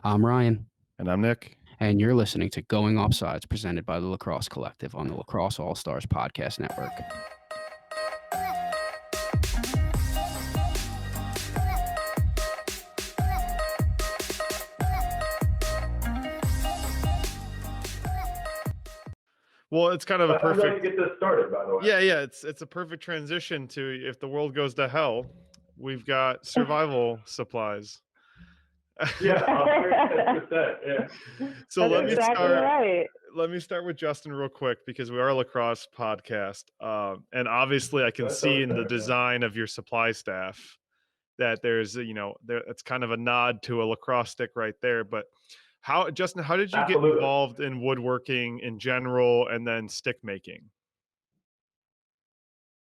I'm Ryan, And I'm Nick. and you're listening to Going Offsides, presented by the Lacrosse Collective on the Lacrosse All Stars Podcast Network. Well, it's kind of a I'd like to perfect. get this started, by the way. Yeah. It's a perfect transition to if the world goes to hell, we've got survival supplies. Yeah, 100%. Yeah. So That's exactly right. let me start with Justin real quick because we are a lacrosse podcast, and obviously I can That's see in the okay. design of your supply staff that there's it's kind of a nod to a lacrosse stick right there. But Justin, how did you get Absolutely. involved in woodworking in general and then stick making?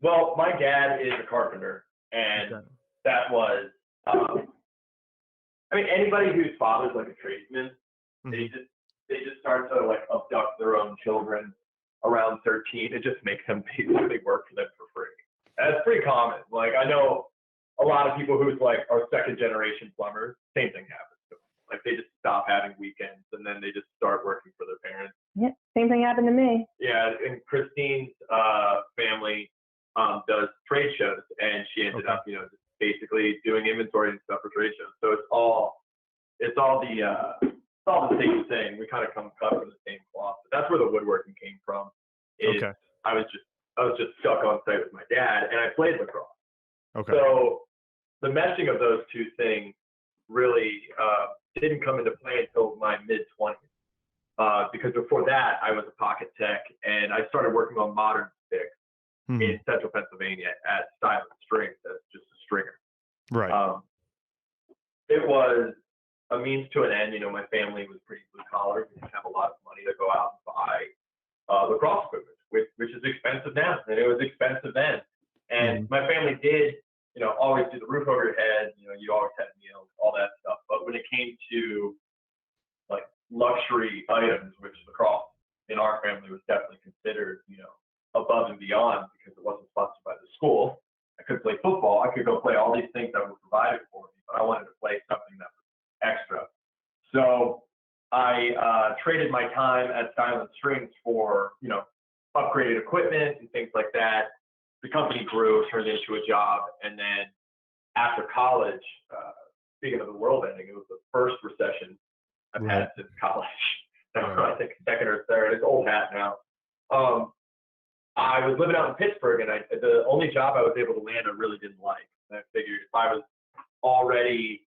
Well, my dad is a carpenter, and Okay. that was, anybody whose father's like a tradesman, they just start to like abduct their own children around 13 and just make them basically work for them for free. That's pretty common. Like, I know a lot of people who's like are second generation plumbers, same thing happens to them. Like, they just stop having weekends and then they just start working for their parents. Yeah, same thing happened to me. Yeah, and Christine's family does trade shows, and she ended up, just basically doing inventory and stuff for trade shows. So it's all the same thing. We kind of come cut from the same cloth. But that's where the woodworking came from. I was just stuck on site with my dad, and I played lacrosse. Okay. So the meshing of those two things really didn't come into play until my mid-20s. Because before that, I was a pocket tech, and I started working on modern sticks in central Pennsylvania at Stylin Strings as just a stringer. Right. It was a means to an end. My family was pretty blue collar. We didn't have a lot of money to go out and buy lacrosse equipment, which is expensive now, and it was expensive then. And my family did, always do the roof over your head. You always had meals, all that stuff. But when it came to like luxury items, which lacrosse in our family was definitely considered, above and beyond because it wasn't sponsored by the school. I could play football. I could go play all these things that were provided for me, but I wanted to play something that was extra. So I traded my time at Stylin Strings for, upgraded equipment and things like that. The company grew, turned into a job, and then after college, speaking of the world ending, it was the first recession I've had since college. I think second or third. It's old hat now. I was living out in Pittsburgh, and the only job I was able to land I really didn't like. And I figured if I was already,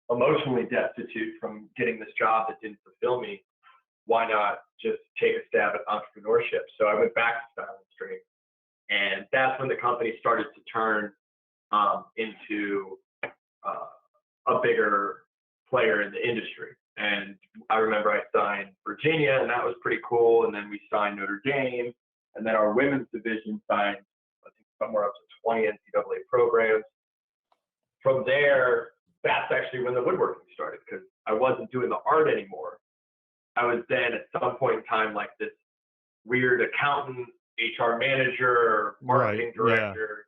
emotionally destitute from getting this job that didn't fulfill me, why not just take a stab at entrepreneurship? So I went back to Stylin Strings, and that's when the company started to turn into a bigger player in the industry. And I remember I signed Virginia, and that was pretty cool. And then we signed Notre Dame, and then our women's division signed, I think, somewhere up to 20 NCAA programs. From there, that's actually when the woodworking started, because I wasn't doing the art anymore. I was then at some point in time like this weird accountant, HR manager, marketing director.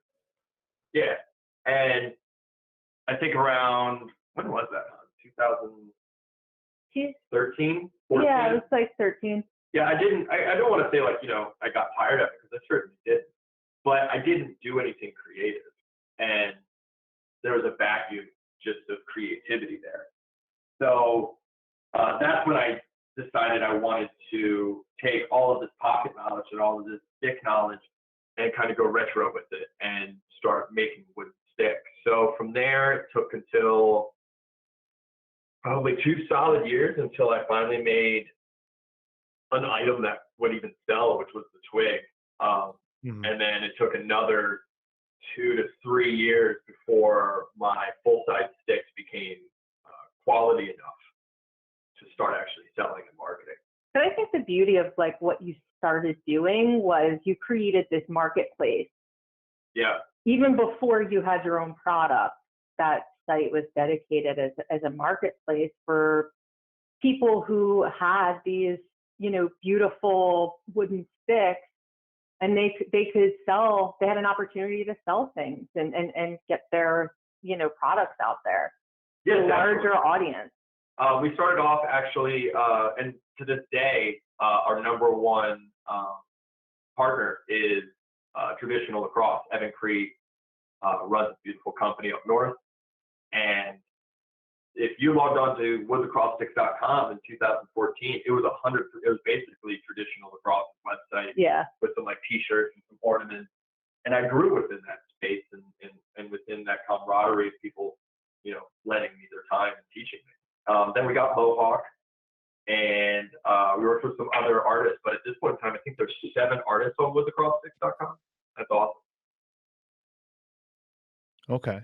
Yeah. And I think around, when was that? 2013, 14? Yeah, it was like 13. Yeah, I don't want to say like, I got tired of it, because I certainly didn't. But I didn't do anything creative. And there was a vacuum just of creativity there. So that's when I decided I wanted to take all of this pocket knowledge and all of this stick knowledge and kind of go retro with it and start making wooden sticks. So from there, it took until probably 2 solid years until I finally made an item that would even sell, which was the twig. And then it took another 2 to 3 years before my full-size sticks became quality enough to start actually selling and marketing. But I think the beauty of like what you started doing was you created this marketplace. Yeah. Even before you had your own product, that site was dedicated as a marketplace for people who had these, beautiful wooden sticks, and they could sell. They had an opportunity to sell things and get their, products out there to a larger audience. We started off actually, and to this day, our number one partner is Traditional Lacrosse. Evan Cree runs a beautiful company up north. And if you logged on to woodlacrossesticks.com in 2014, it was basically Traditional Lacrosse website with some like t-shirts and some ornaments. And I grew within that space and within that camaraderie of people, lending me their time and teaching me. Then we got Mohawk, and we worked with some other artists, but at this point in time, I think there's 7 artists on woodlacrossesticks.com. That's awesome. Okay.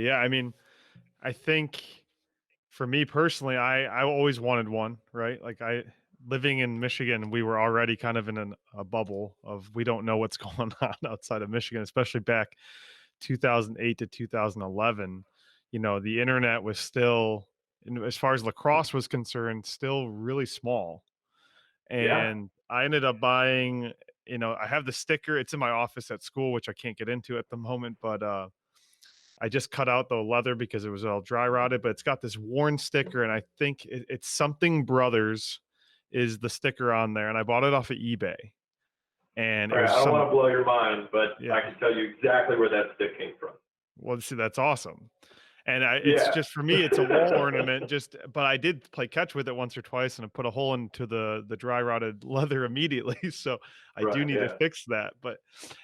Yeah. I mean, I think for me personally, I always wanted one, right? Like living in Michigan, we were already kind of in a bubble of, we don't know what's going on outside of Michigan, especially back 2008 to 2011. The internet was still, as far as lacrosse was concerned, still really small. And I ended up buying, I have the sticker. It's in my office at school, which I can't get into at the moment, but I just cut out the leather because it was all dry rotted, but it's got this worn sticker, and I think it's Something Brothers is the sticker on there, and I bought it off of eBay. And I don't want to blow your mind, but I can tell you exactly where that stick came from. Well, see, that's awesome. And it's just, for me, it's a wall ornament. But I did play catch with it once or twice, and I put a hole into the dry rotted leather immediately. So I do need to fix that. But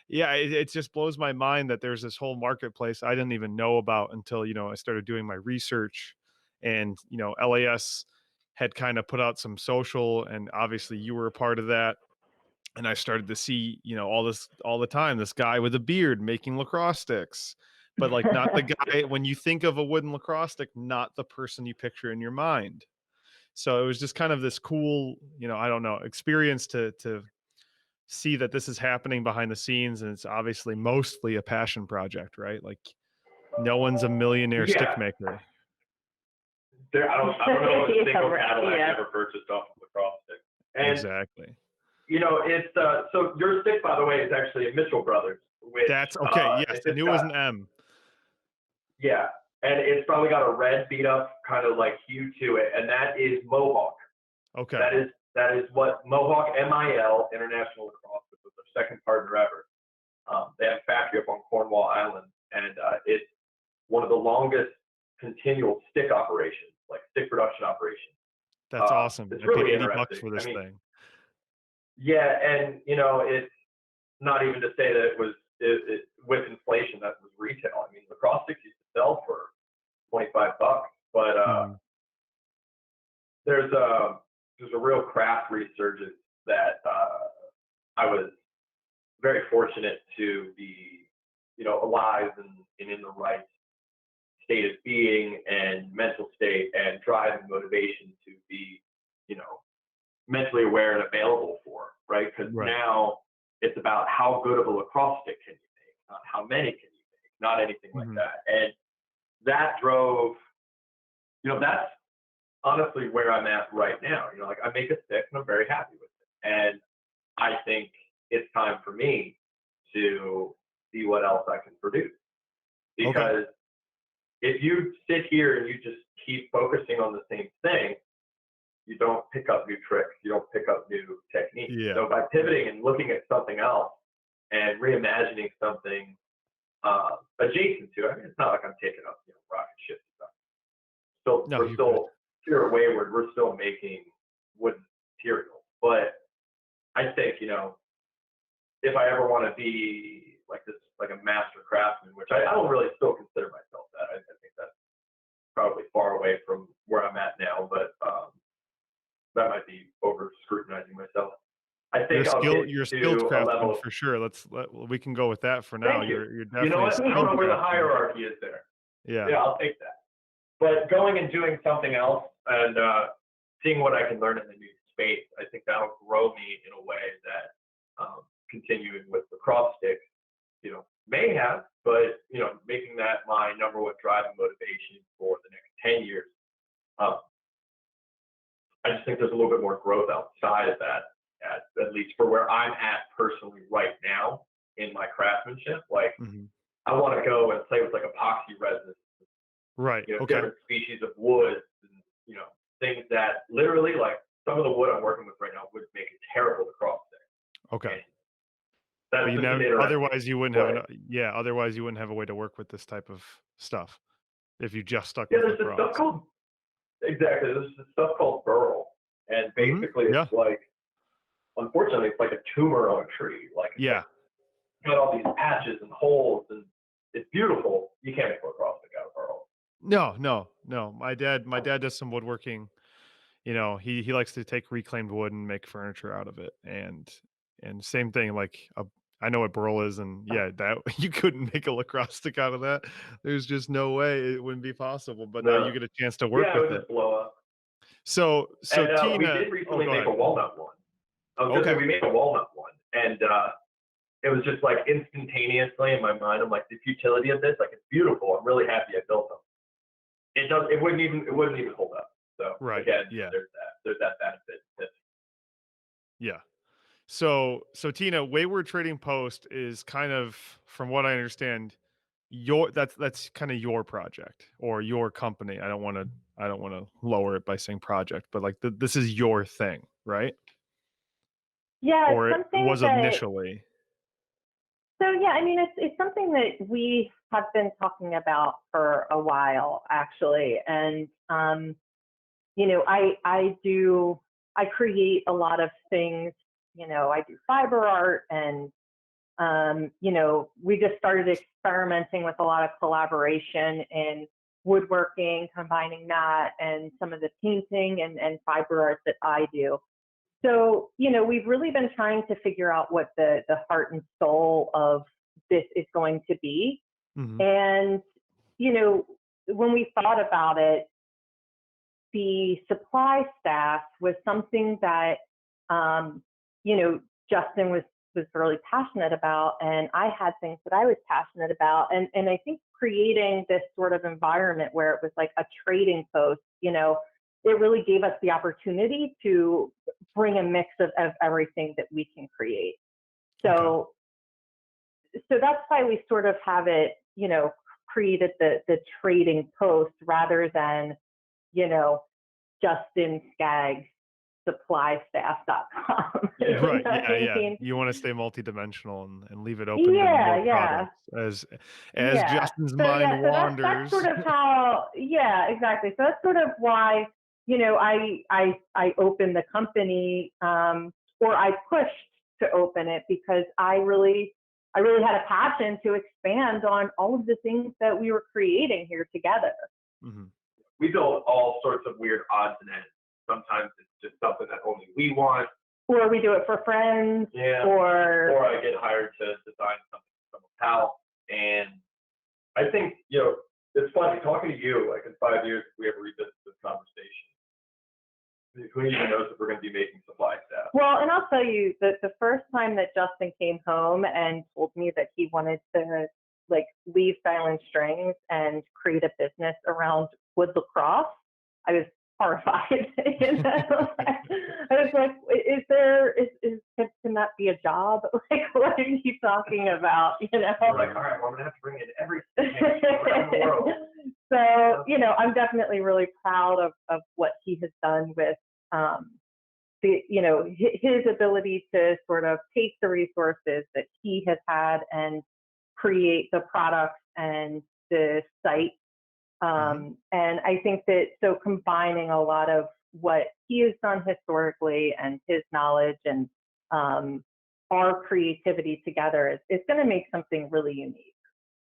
yeah, it just blows my mind that there's this whole marketplace I didn't even know about until, I started doing my research. And, LAS had kind of put out some social, and obviously you were a part of that. And I started to see, all the time, this guy with a beard making lacrosse sticks. But like, not the guy, when you think of a wooden lacrosse stick, not the person you picture in your mind. So it was just kind of this cool, I don't know, experience to see that this is happening behind the scenes. And it's obviously mostly a passion project, right? Like, no one's a millionaire stick maker. I don't know a single Cadillac ever purchased off of lacrosse stick. And, exactly. It's so your stick, by the way, is actually a Mitchell Brothers. Which, that's okay. Yes, I knew it was an M. Yeah, and it's probably got a red beat up kind of like hue to it, and that is Mohawk. Okay. That is what Mohawk MIL International Lacrosse, which was their second partner ever. They have a factory up on Cornwall Island, and it's one of the longest continual stick operations, like stick production operations. That's awesome. It's I really paid interesting. $80 for this thing. Yeah, and it's not even to say that it was with inflation that was retail. I mean, lacrosse sticks used to sell for $25, but there's a real craft resurgence that I was very fortunate to be, alive and in the right state of being and mental state and drive and motivation to be, mentally aware and available for, right? Because now it's about how good of a lacrosse stick can you make, not how many can you make, not anything like that. And that drove, that's honestly where I'm at right now. Like, I make a stick and I'm very happy with it. And I think it's time for me to see what else I can produce. Because if you sit here and you just keep focusing on the same thing, you don't pick up new tricks, you don't pick up new techniques. So by pivoting and looking at something else and reimagining something adjacent to it, I mean, it's not like I'm taking up rocket ship stuff. We're still here at Wayward, we're still making wooden materials. But I think, if I ever want to be like this, like a master craftsman, which I don't really still consider myself that. I think that's probably far away from where I'm at now, but that might be over scrutinizing myself. I think you're skilled craftsman for sure. We can go with that for now. You're definitely. You know what? I don't know where the hierarchy is there. Yeah, I'll take that. But going and doing something else and seeing what I can learn in the new space, I think that'll grow me in a way that continuing with lacrosse sticks, may have, but making that my number one driving motivation for the next 10 years. I just think there's a little bit more growth outside of that, at least for where I'm at personally right now in my craftsmanship. Like, I want to go and play with like epoxy resins, right? different species of wood, literally, like, some of the wood I'm working with right now would make it terrible to cross stick. Okay. And that's But you just an never, interesting otherwise you wouldn't have way. otherwise you wouldn't have a way to work with this type of stuff if you just stuck Yeah, with there's this stuff lacrosse. called, exactly, there's this stuff called burl. And basically Yeah. it's like, unfortunately, it's like a tumor on a tree. Like, it's Yeah. got all these patches and holes, and it's beautiful. You can't make a lacrosse stick out of burl. No. My dad does some woodworking. You know, he likes to take reclaimed wood and make furniture out of it. And same thing, like I know what burl is, and yeah, that you couldn't make a lacrosse stick out of that. There's just no way it wouldn't be possible. But now you No. get a chance to work Yeah, it with would it. just blow up. So And we Tina, did recently go make ahead. a walnut one. I was gonna say Okay. we made a walnut one, and it was just like instantaneously in my mind. I'm like, the futility of this, like, it's beautiful. I'm really happy I built them. It wouldn't even hold up. So Right. again, Yeah. there's that benefit. Yeah. So Tina, Wayward Trading Post is kind of, from what I understand, that's kind of your project or your company. I don't want to lower it by saying project, but like this is your thing, right? Yeah, Or it's it something was that, initially. so yeah, I mean, it's something that we have been talking about for a while, actually. And, you know, I create a lot of things, you know, I do fiber art, and, you know, we just started experimenting with a lot of collaboration in woodworking, combining that and some of the painting and fiber art that I do. So, you know, we've really been trying to figure out what the heart and soul of this is going to be. Mhm. And, you know, when we thought about it, the supply staff was something that, you know, Justin was really passionate about, and I had things that I was passionate about. And I think creating this sort of environment where it was like a trading post, you know, it really gave us the opportunity to bring a mix of everything that we can create. So, so that's why we sort of have it, you know, created the trading post rather than, you know, Justin Skaggs supplystaff.com. Yeah. Right. You know what I Yeah. mean? You want to stay multidimensional and leave it open to Yeah, more yeah. products as Yeah. Justin's So mind yeah, so that's wanders. sort of how, yeah, exactly. So that's sort of why, you know, I opened the company, or I pushed to open it, because I really had a passion to expand on all of the things that we were creating here together. Mhm. We build all sorts of weird odds and ends. Sometimes it's just something that only we want. Or we do it for friends. Yeah. Or I get hired to design something from a pal. And I think, you know, it's funny talking to you, like, in 5 years, if we ever revisit this conversation, who even knows if we're going to be making supply staff? well, and I'll tell you that the first time that Justin came home and told me that he wanted to, like, leave Stylin Strings and create a business around wood lacrosse, I was horrified. You know? I was like, can that be a job? Like, what are you talking about? You know? We're like, all right, well, I'm going to have to bring in everything around the world. So, you know, I'm definitely really proud of what he has done with, you know, his ability to sort of take the resources that he has had and create the products and the site. And I think that, so combining a lot of what he has done historically and his knowledge and our creativity together is going to make something really unique,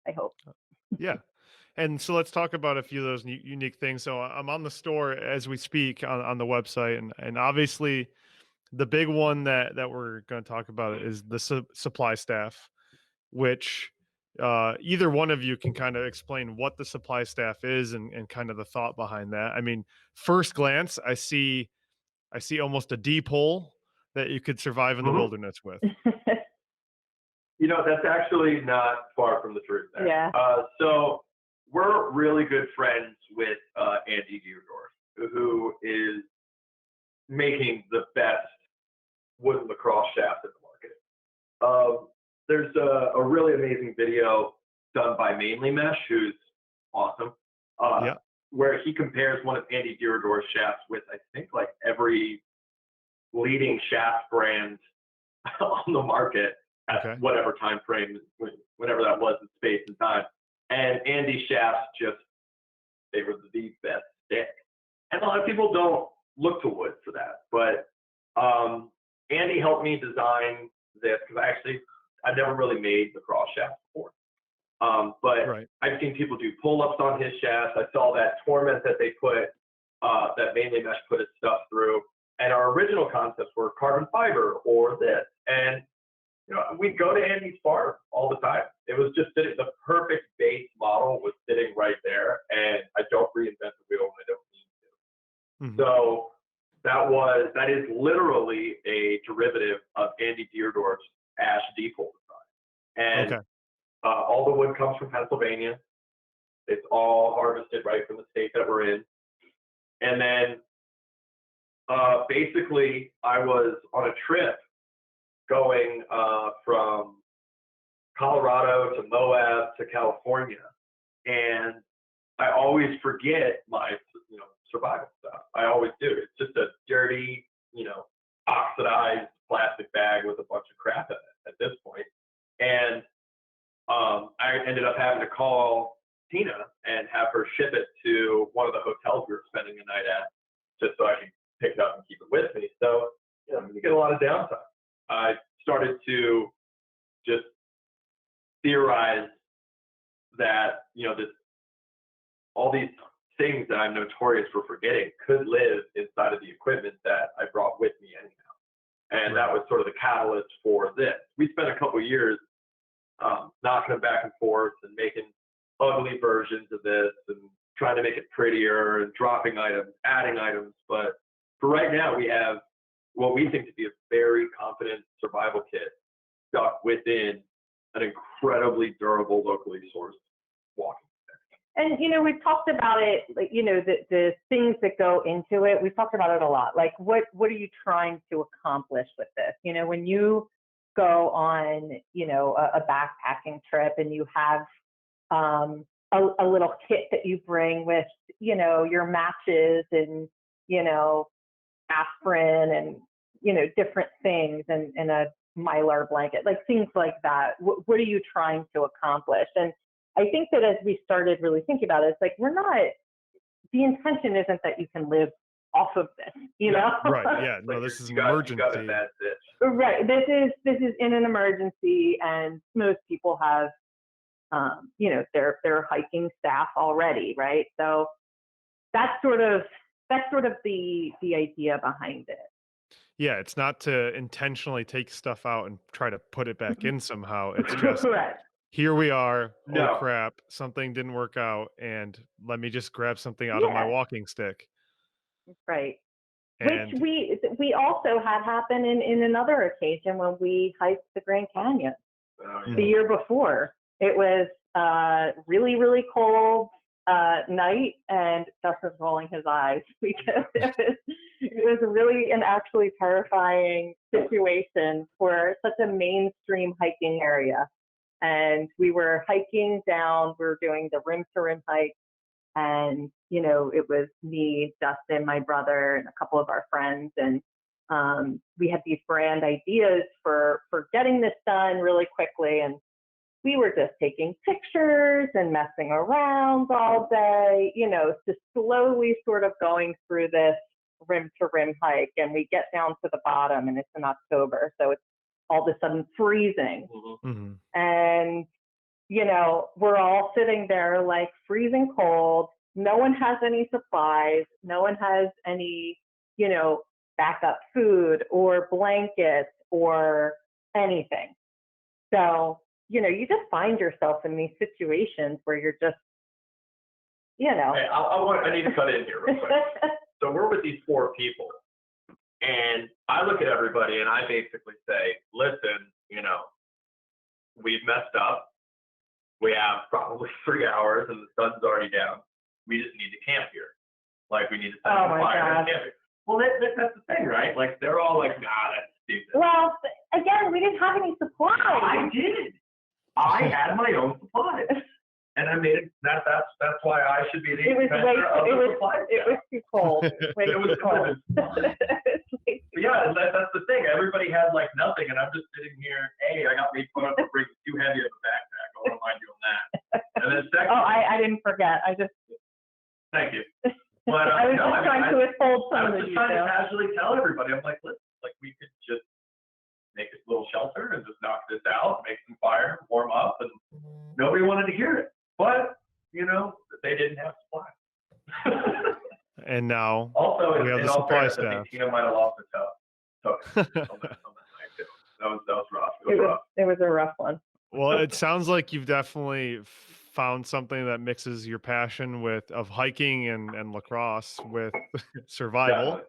I hope. Yeah. And so let's talk about a few of those unique things. So I'm on the store as we speak on the website, and obviously the big one that we're going to talk about is the supply staff, which either one of you can kind of explain what the supply staff is and kind of the thought behind that. I mean, first glance, I see almost a deep hole that you could survive in the wilderness with. You know, that's actually not far from the truth there. Yeah. So we're really good friends with Andy Deardorff, who is making the best wooden lacrosse shaft in the market. There's a really amazing video done by Mainly Mesh, who's awesome. Yeah. where he compares one of Andy Dierdorf's shafts with, I think, like every leading shaft brand on the market at whatever time frame, whatever that was in space and time. And Andy's shafts they were the best stick. And a lot of people don't look to wood for that, but Andy helped me design this because I've never really made lacrosse shafts before. But I've seen people do pull-ups on his shafts. I saw that torment that they put, that mainly mesh put its stuff through. And our original concepts were carbon fiber or this. And we'd go to Andy's farm all the time. It was just the perfect base model was sitting right there. And I don't reinvent the wheel when I don't need to. So that is literally a derivative of Andy Dierdorf's ash depot design. And all the wood comes from Pennsylvania. It's all harvested right from the state that we're in. And then basically I was on a trip going from Colorado to Moab to California. And I always forget my survival stuff. I always do. It's just a dirty, oxidized plastic bag with a bunch of crap in it at this point. And I ended up having to call Tina and have her ship it to one of the hotels we were spending the night at, just so I could pick it up and keep it with me. So, you get a lot of downtime. I started to just theorize that, all these things that I'm notorious for forgetting could live inside of the equipment that I brought with me anyhow. And that was sort of the catalyst for this. We spent a couple of years knocking them back and forth and making ugly versions of this and trying to make it prettier and dropping items, adding items. But for right now, we have what we think to be a very confident survival kit stuck within an incredibly durable, locally sourced walking stick. And, we've talked about it, like, the things that go into it. We've talked about it a lot. Like, what are you trying to accomplish with this? When you go on, a backpacking trip and you have a little kit that you bring with, your matches and, aspirin and, different things and a Mylar blanket, like things like that. What are you trying to accomplish? And I think that as we started really thinking about it, it's like, the intention isn't that you can live off of this, Right. Yeah. No, this is an emergency. Right. This is in an emergency, and most people have, their hiking staff already, right? So that's sort of the idea behind it. Yeah, it's not to intentionally take stuff out and try to put it back in somehow. It's just here we are. Oh crap, something didn't work out, and let me just grab something out of my walking stick. Right. And which we also had happen in another occasion when we hiked the Grand Canyon the year before. It was really, really cold night, and Justin's rolling his eyes because it was really an actually terrifying situation for such a mainstream hiking area. And we were hiking down, we were doing the rim to rim hike, and it was me, Justin, my brother, and a couple of our friends, and we had these grand ideas for getting this done really quickly, and we were just taking pictures and messing around all day, just slowly sort of going through this rim to rim hike. And we get down to the bottom, and it's in October, so it's all of a sudden freezing. And, we're all sitting there like freezing cold. No one has any supplies. No one has any, backup food or blankets or anything. So, you just find yourself in these situations where you're just, Hey, I need to cut in here real quick. So we're with these 4 people, and I look at everybody and I basically say, listen, we've messed up. We have probably 3 hours and the sun's already down. We just need to camp here. Like, we need to set up a fire and camp here. Well, that's the thing, right? Like, they're all like, nah, that's stupid. Well, again, we didn't have any supplies. I did. I had my own supplies. and I made it. That's why I should be the It was inventor of the supply it was too cold. Way It was too cold. Yeah, that's the thing. Everybody had like nothing, and I'm just sitting here. Hey, I got made fun of for bringing too heavy of a backpack. I wouldn't mind doing that. And then second, Oh, I didn't forget. thank you. But I was just trying to withhold I some was of just you. trying to casually tell everybody. I'm like, listen, like we could just make a little shelter and just knock this out, make some fire, warm up, and nobody wanted to hear it. But they didn't have supply. And now Also, we have in the all supply fairness, I staff. think Tina might have lost her toe. So on that night too. That was rough. It was rough. It was a rough one. Well, it sounds like you've definitely found something that mixes your passion of hiking and lacrosse with survival. Definitely.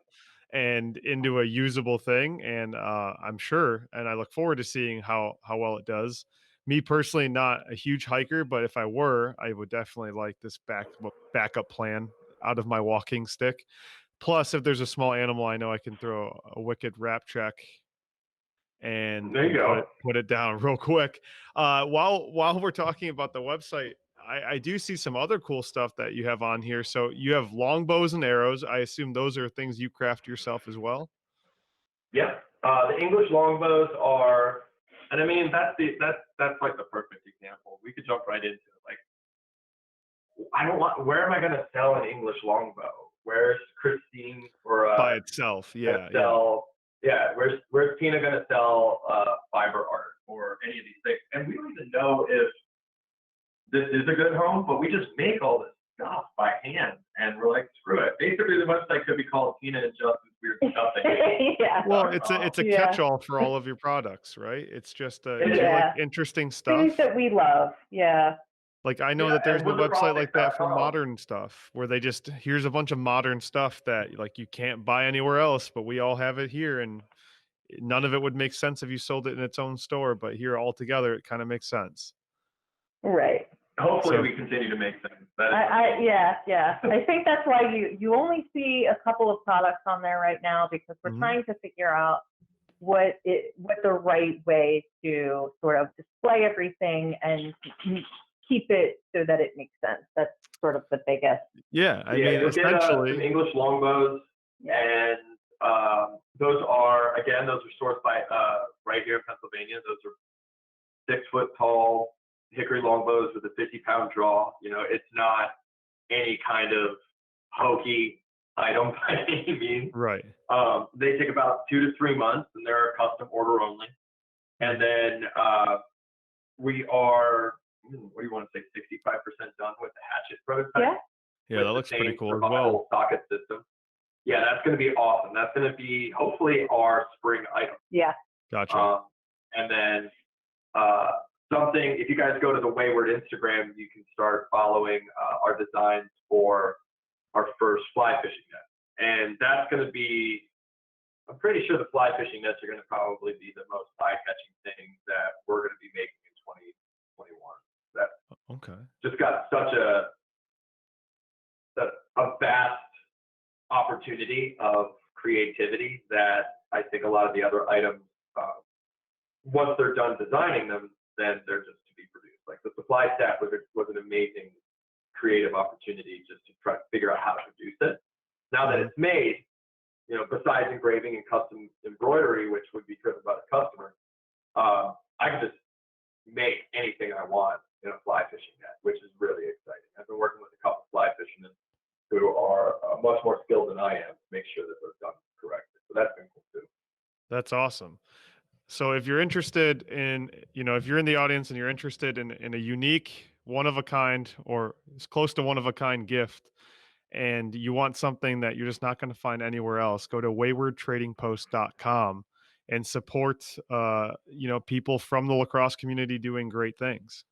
And into a usable thing. And I'm sure, and I look forward to seeing how well it does. Me personally, not a huge hiker, but if I were, I would definitely like this backup plan out of my walking stick. Plus, if there's a small animal, I know I can throw a wicked wrap check and There you go. put it down real quick. While we're talking about the website, I do see some other cool stuff that you have on here. So you have longbows and arrows. I assume those are things you craft yourself as well. Yeah. The English longbows are, and I mean that's like the perfect example. We could jump right into it. Like, where am I going to sell an English longbow? Where's Christine or by itself? Yeah. Where's Tina going to sell fiber art or any of these things? And we don't even know if this is a good home, but we just make all this stuff by hand, and we're like, screw it. Basically, the website could be called Tina and Justin's Weird Stuffing. Yeah. Well, it's a catch-all for all of your products, right? It's just like interesting stuff. Things that we love. Yeah. Like I know that there's no website like that for modern stuff, where they just here's a bunch of modern stuff that like you can't buy anywhere else, but we all have it here, and none of it would make sense if you sold it in its own store. But here, all together, it kind of makes sense. Right. Hopefully, we continue to make them. Yeah. I think that's why you only see a couple of products on there right now, because we're trying to figure out what the right way to sort of display everything and keep it so that it makes sense. That's sort of the biggest. Yeah, I mean, essentially, some English longbows, and those are sourced by right here in Pennsylvania. Those are 6 foot tall hickory longbows with a 50-pound draw. It's not any kind of hokey item by any means. Right. They take about 2 to 3 months, and they're a custom order only. And then we are, what do you want to say, 65% done with the hatchet prototype. Yeah, that looks pretty cool as well. Socket system. Yeah, that's going to be awesome. That's going to be hopefully our spring item. Yeah. Gotcha. And then something, if you guys go to the Wayward Instagram, you can start following our designs for our first fly fishing net. And that's going to be, I'm pretty sure the fly fishing nets are going to probably be the most eye-catching thing that we're going to be making in 2021. That just got such a vast opportunity of creativity that I think a lot of the other items, once they're done designing them, then they're just to be produced. Like the supply staff was an amazing creative opportunity just to try to figure out how to produce it. Now that it's made, besides engraving and custom embroidery, which would be driven by the customer, I can just make anything I want in a fly fishing net, which is really exciting. I've been working with a couple fly fishermen who are much more skilled than I am to make sure that they're done correctly. So that's been cool too. That's awesome. So if you're interested in, if you're in the audience and you're interested in a unique, one-of-a-kind, or as close to one-of-a-kind gift, and you want something that you're just not going to find anywhere else, go to waywardtradingpost.com and support, people from the lacrosse community doing great things.